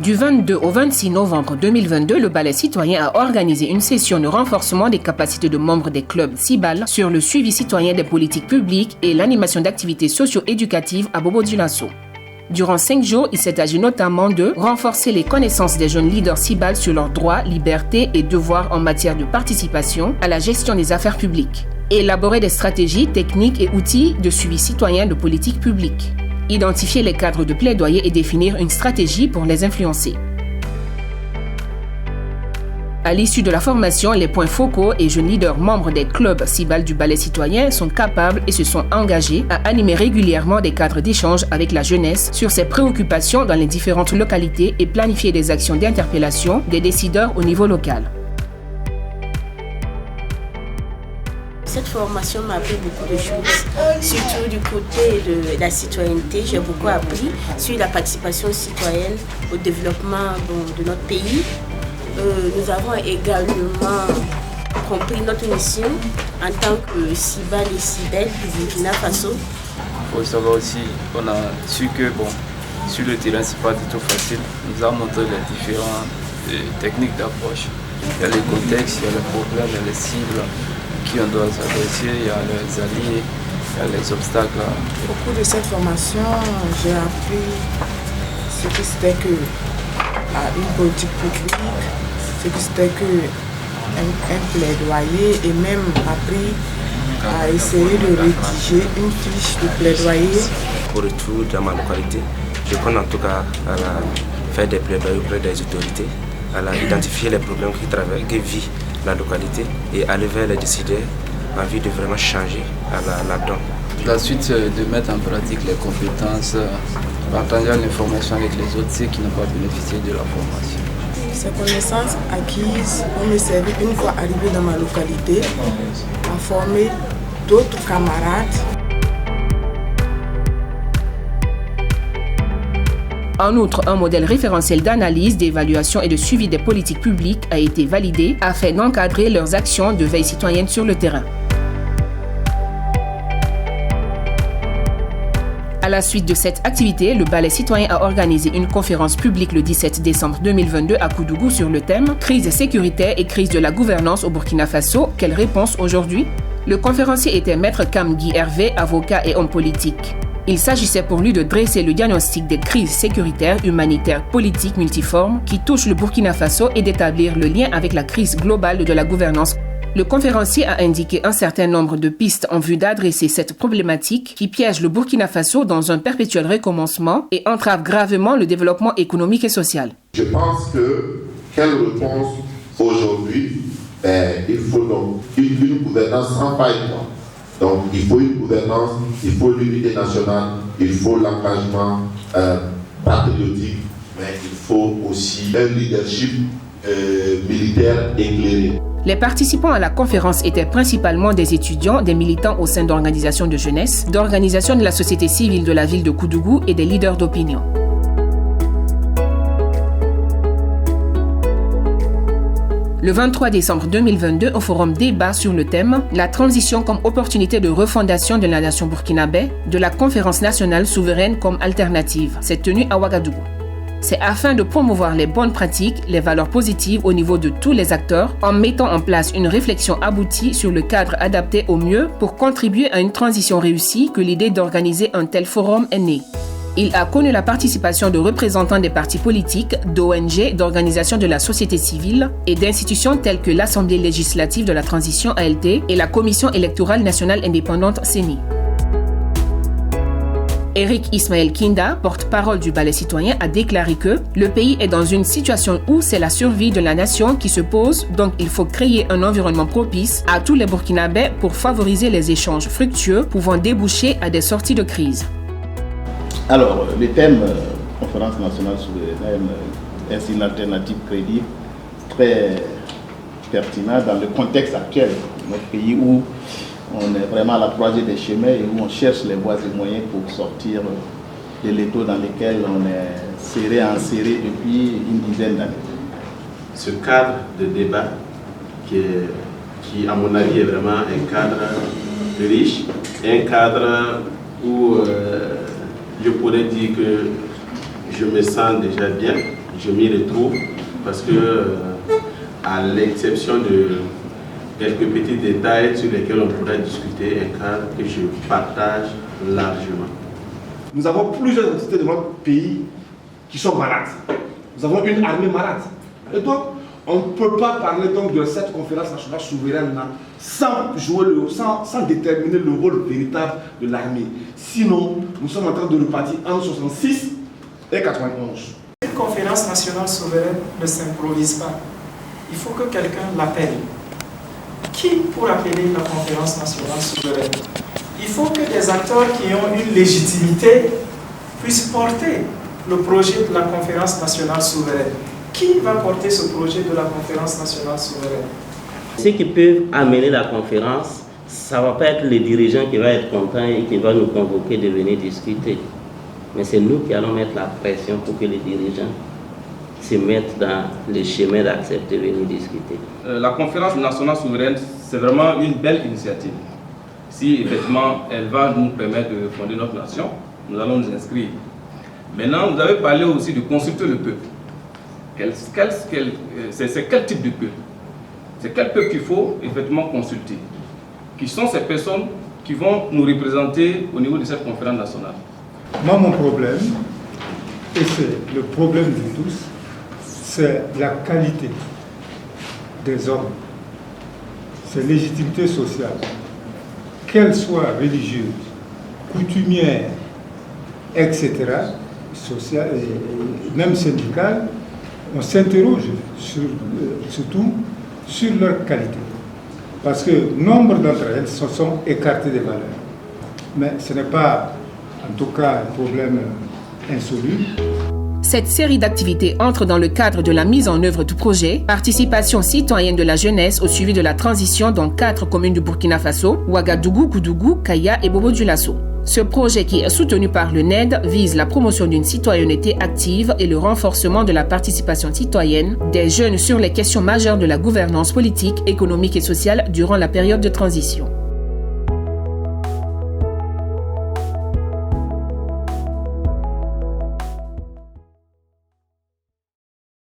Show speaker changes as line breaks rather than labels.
Du 22 au 26 novembre 2022, le Balai citoyen a organisé une session de renforcement des capacités de membres des clubs CIBAL sur le suivi citoyen des politiques publiques et l'animation d'activités socio-éducatives à Bobo-Dioulasso. Durant 5 jours, il s'est agi notamment de renforcer les connaissances des jeunes leaders CIBAL sur leurs droits, libertés et devoirs en matière de participation à la gestion des affaires publiques, élaborer des stratégies, techniques et outils de suivi citoyen de politiques publiques, identifier les cadres de plaidoyer et définir une stratégie pour les influencer. À l'issue de la formation, les points focaux et jeunes leaders membres des clubs CIBAL du Balai citoyen sont capables et se sont engagés à animer régulièrement des cadres d'échange avec la jeunesse sur ses préoccupations dans les différentes localités et planifier des actions d'interpellation des décideurs au niveau local.
Cette formation m'a appris beaucoup de choses, surtout du côté de la citoyenneté. J'ai beaucoup appris sur la participation citoyenne au développement de notre pays. Nous avons également compris notre mission en tant que CIBAL et CIBEL du Burkina Faso.
Il faut savoir aussi qu'on a su que sur le terrain, ce n'est pas du tout facile. Nous avons montré les différentes techniques d'approche. Il y a les contextes, il y a les problèmes, il y a les cibles qui on doit s'adresser, il y a les alliés, il y a les obstacles.
Au cours de cette formation, j'ai appris ce que c'était qu'une politique publique, ce que c'était qu'un plaidoyer et même appris à essayer de rédiger une fiche de plaidoyer.
Au retour dans ma localité, je compte en tout cas à faire des plaidoyers auprès des autorités, à identifier les problèmes que vit la localité et aller vers les décideurs en vue de vraiment changer la donne.
La suite, c'est de mettre en pratique les compétences, partageant l'information avec les autres, ceux qui n'ont pas bénéficié de la formation.
Ces connaissances acquises vont me servir une fois arrivé dans ma localité à former d'autres camarades.
En outre, un modèle référentiel d'analyse, d'évaluation et de suivi des politiques publiques a été validé afin d'encadrer leurs actions de veille citoyenne sur le terrain. À la suite de cette activité, le Balai citoyen a organisé une conférence publique le 17 décembre 2022 à Koudougou sur le thème « Crise sécuritaire et crise de la gouvernance au Burkina Faso, quelle réponse aujourd'hui ?» Le conférencier était Maître Kam Guy Hervé, avocat et homme politique. Il s'agissait pour lui de dresser le diagnostic des crises sécuritaires, humanitaires, politiques multiformes qui touchent le Burkina Faso et d'établir le lien avec la crise globale de la gouvernance. Le conférencier a indiqué un certain nombre de pistes en vue d'adresser cette problématique qui piège le Burkina Faso dans un perpétuel recommencement et entrave gravement le développement économique et social.
Je pense que quelle réponse aujourd'hui, il faut donc une gouvernance sans faille. Donc il faut une gouvernance, il faut l'unité nationale, il faut l'engagement patriotique, mais il faut aussi un leadership militaire éclairé.
Les participants à la conférence étaient principalement des étudiants, des militants au sein d'organisations de jeunesse, d'organisations de la société civile de la ville de Koudougou et des leaders d'opinion. Le 23 décembre 2022, au forum débat sur le thème « La transition comme opportunité de refondation de la nation burkinabé » de la conférence nationale souveraine comme alternative s'est tenue à Ouagadougou. C'est afin de promouvoir les bonnes pratiques, les valeurs positives au niveau de tous les acteurs, en mettant en place une réflexion aboutie sur le cadre adapté au mieux pour contribuer à une transition réussie que l'idée d'organiser un tel forum est née. Il a connu la participation de représentants des partis politiques, d'ONG, d'organisations de la société civile et d'institutions telles que l'Assemblée législative de la transition ALT et la Commission électorale nationale indépendante CENI. Eric Ismaël Kinda, porte-parole du Balai citoyen, a déclaré que le pays est dans une situation où c'est la survie de la nation qui se pose, donc il faut créer un environnement propice à tous les Burkinabés pour favoriser les échanges fructueux pouvant déboucher à des sorties de crise.
Alors, le thème conférence nationale souveraine est une alternative crédible, très pertinente dans le contexte actuel de notre pays où on est vraiment à la croisée des chemins et où on cherche les voies et moyens pour sortir de l'étau dans lequel on est enserré depuis une dizaine d'années.
Ce cadre de débat qui à mon avis est vraiment un cadre riche, un cadre où je pourrais dire que je me sens déjà bien, je m'y retrouve parce que, à l'exception de quelques petits détails sur lesquels on pourrait discuter, un cadre que je partage largement.
Nous avons plusieurs entités de notre pays qui sont malades. Nous avons une armée malade. Et donc, on ne peut pas parler donc de cette conférence nationale souveraine là, sans déterminer le rôle véritable de l'armée. Sinon, nous sommes en train de repartir en 66 et 91.
Une conférence nationale souveraine ne s'improvise pas. Il faut que quelqu'un l'appelle. Qui pour appeler la conférence nationale souveraine? Il faut que des acteurs qui ont une légitimité puissent porter le projet de la conférence nationale souveraine. Qui va porter ce projet de la conférence nationale souveraine?
Ceux qui peuvent amener la conférence, ça ne va pas être les dirigeants qui vont être contents et qui vont nous convoquer de venir discuter. Mais c'est nous qui allons mettre la pression pour que les dirigeants se mettent dans le chemin d'accepter de venir discuter.
La conférence nationale souveraine, c'est vraiment une belle initiative. Si effectivement elle va nous permettre de fonder notre nation, nous allons nous inscrire. Maintenant, vous avez parlé aussi de consulter le peuple. C'est quel type de peuple? C'est quel peuple qu'il faut effectivement consulter? Qui sont ces personnes qui vont nous représenter au niveau de cette conférence nationale?
Moi, mon problème, et c'est le problème de tous, c'est la qualité des hommes, c'est légitimité sociale, qu'elle soit religieuse, coutumière, etc., sociale et même syndicale, on s'interroge surtout sur leur qualité. Parce que nombre d'entre elles se sont écartées des valeurs. Mais ce n'est pas, en tout cas, un problème insoluble.
Cette série d'activités entre dans le cadre de la mise en œuvre du projet Participation citoyenne de la jeunesse au suivi de la transition dans 4 communes du Burkina Faso, Ouagadougou, Koudougou, Kaya et Bobo-Dioulasso. Ce projet, qui est soutenu par le NED, vise la promotion d'une citoyenneté active et le renforcement de la participation citoyenne des jeunes sur les questions majeures de la gouvernance politique, économique et sociale durant la période de transition.